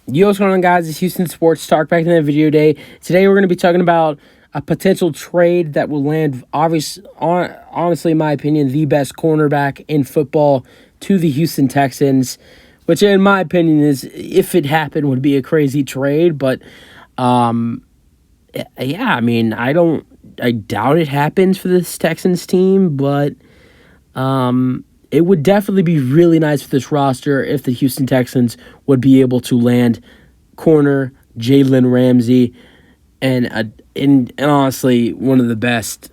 Yo, what's going on, guys? It's Houston Sports Talk back in the video day. Today, we're going to be talking about a potential trade that will land, honestly, in my opinion, the best cornerback in football to the Houston Texans, which, in my opinion, is, if it happened, would be a crazy trade. But, yeah, I mean, I doubt it happens for this Texans team, but, it would definitely be really nice for this roster if the Houston Texans would be able to land corner Jalen Ramsey and honestly one of the best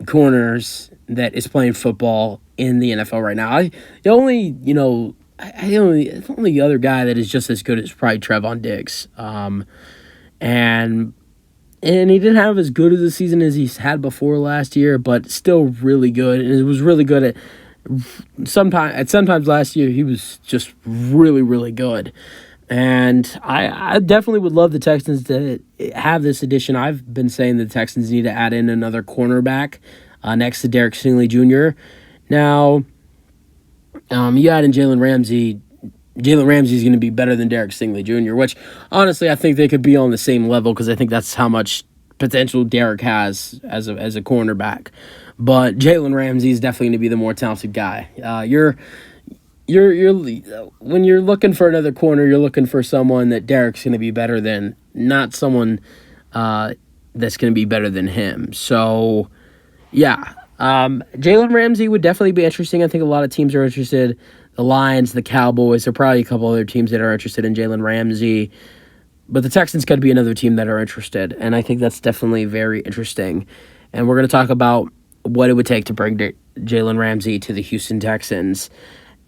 corners that is playing football in the NFL right now. The only other guy that is just as good is probably Trevon Diggs. And he didn't have as good of a season as he's had before last year, but still really good. And it was really good at sometimes last year he was just really, really good. And I definitely would love the Texans to have this addition. I've been saying the Texans need to add in another cornerback next to Derek Stingley Jr. Now, you add in Jalen Ramsey. Jalen Ramsey is going to be better than Derek Stingley Jr., which, honestly, I think they could be on the same level because I think that's how much potential Derek has as a cornerback. But Jalen Ramsey is definitely going to be the more talented guy. When you're looking for another corner, you're looking for someone that Derek's going to be better than, not someone that's going to be better than him. So, yeah, Jalen Ramsey would definitely be interesting. I think a lot of teams are interested. The Lions, the Cowboys, there are probably a couple other teams that are interested in Jalen Ramsey. But the Texans could be another team that are interested, and I think that's definitely very interesting. And we're going to talk about what it would take to bring Jalen Ramsey to the Houston Texans.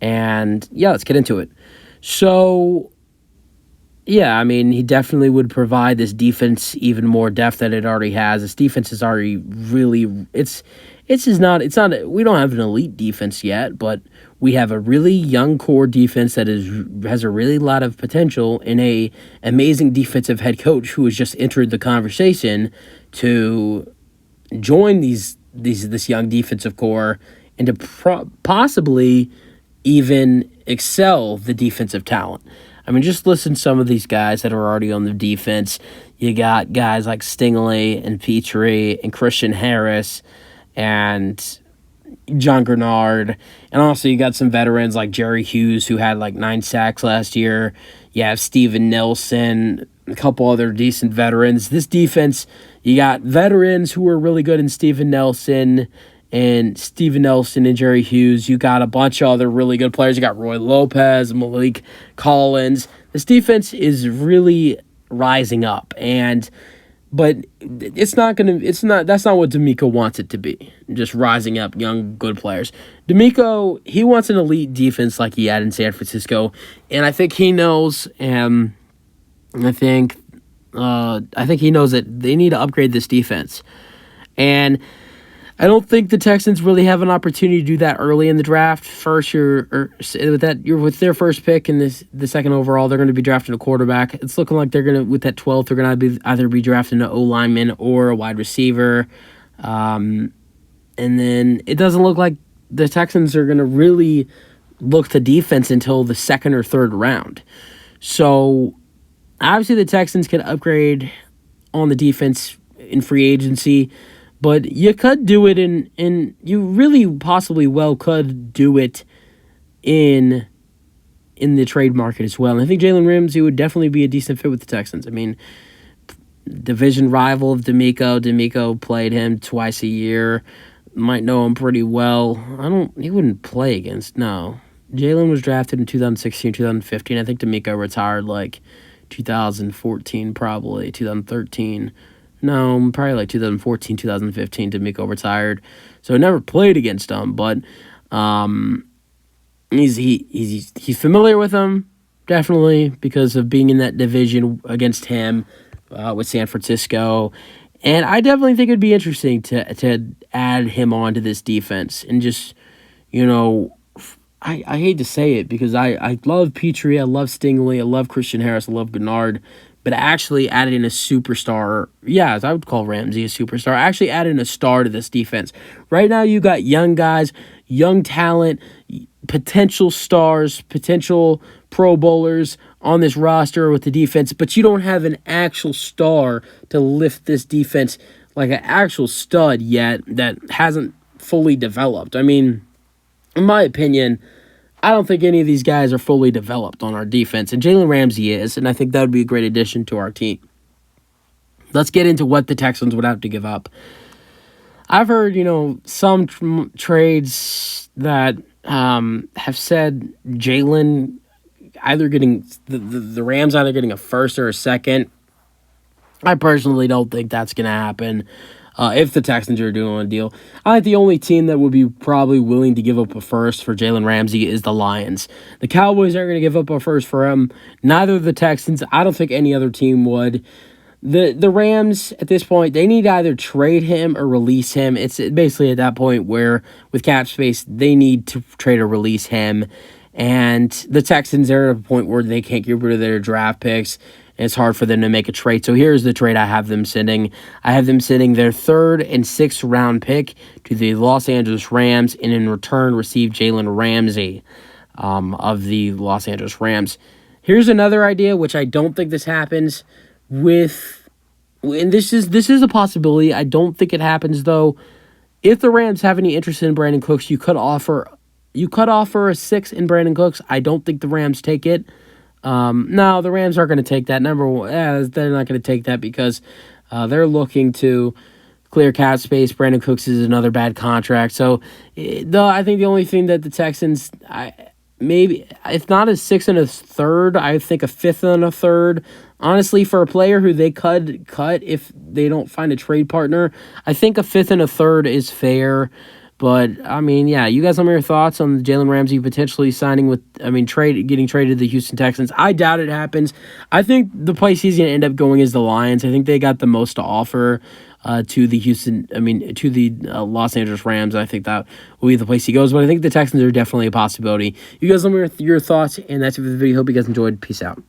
And, yeah, let's get into it. So, yeah, I mean, he definitely would provide this defense even more depth than it already has. This defense is already really we don't have an elite defense yet, but we have a really young core defense that has a really lot of potential, in a amazing defensive head coach who has just entered the conversation to join this young defensive core and to possibly even excel the defensive talent. I mean, just listen to some of these guys that are already on the defense. You got guys like Stingley and Petrie and Christian Harris and John Grenard. And also you got some veterans like Jerry Hughes, who had like 9 sacks last year. You have Steven Nelson, a couple other decent veterans. This defense, you got veterans who are really good in Steven Nelson and Jerry Hughes. You got a bunch of other really good players. You got Roy Lopez, Malik Collins. This defense is really rising up, but that's not what D'Amico wants it to be. Just rising up young good players. D'Amico, he wants an elite defense like he had in San Francisco, and I think he knows. I think he knows that they need to upgrade this defense, and I don't think the Texans really have an opportunity to do that early in the draft. First, you're with their first pick in the second overall. They're going to be drafting a quarterback. It's looking like with that 12th, they're going to either be drafting an O-lineman or a wide receiver. And then it doesn't look like the Texans are going to really look to defense until the second or third round. So obviously the Texans can upgrade on the defense in free agency. But you could do it you really possibly could do it in the trade market as well. And I think Jalen Ramsey would definitely be a decent fit with the Texans. I mean, division rival of D'Amico. D'Amico played him twice a year. Might know him pretty well. He wouldn't play against, no. Jalen was drafted in 2016, 2015. I think D'Amico retired like 2014, probably 2013. No, probably like 2014, 2015, D'Amico retired. So I never played against him, but he's familiar with him, definitely, because of being in that division against him with San Francisco. And I definitely think it'd be interesting to add him onto this defense. And just, I hate to say it because I love Petrie, I love Stingley, I love Christian Harris, I love Gennard. But actually adding a superstar, I would call Ramsey a superstar. Actually adding a star to this defense. Right now you got young guys, young talent, potential stars, potential Pro Bowlers on this roster with the defense, but you don't have an actual star to lift this defense like an actual stud yet that hasn't fully developed. I mean, in my opinion, I don't think any of these guys are fully developed on our defense, and Jalen Ramsey is, and I think that would be a great addition to our team. Let's get into what the Texans would have to give up. I've heard, some trades that have said Jalen either getting the Rams either getting a first or a second. I personally don't think that's going to happen if the Texans are doing a deal. I think the only team that would be probably willing to give up a first for Jalen Ramsey is the Lions. The Cowboys aren't going to give up a first for him. Neither the Texans. I don't think any other team would. The Rams, at this point, they need to either trade him or release him. It's basically at that point where, with cap space, they need to trade or release him. And the Texans are at a point where they can't get rid of their draft picks. And it's hard for them to make a trade. So here's the trade I have them sending. I have them sending their 3rd and 6th round pick to the Los Angeles Rams, and in return receive Jalen Ramsey of the Los Angeles Rams. Here's another idea, which I don't think this happens and this is a possibility. I don't think it happens though. If the Rams have any interest in Brandon Cooks, you could offer a 6th in Brandon Cooks. I don't think the Rams take it. No, the Rams aren't going to take that. Number one, they're not going to take that because they're looking to clear cap space. Brandon Cooks is another bad contract. So, I think the only thing that the Texans, maybe, if not a 6th and a 3rd, I think a 5th and a 3rd. Honestly, for a player who they could cut if they don't find a trade partner, I think a 5th and a 3rd is fair. But, I mean, yeah, you guys let me know your thoughts on Jalen Ramsey potentially getting traded to the Houston Texans. I doubt it happens. I think the place he's going to end up going is the Lions. I think they got the most to offer to the Los Angeles Rams. I think that will be the place he goes. But I think the Texans are definitely a possibility. You guys let me know your thoughts, and that's it for the video. Hope you guys enjoyed. Peace out.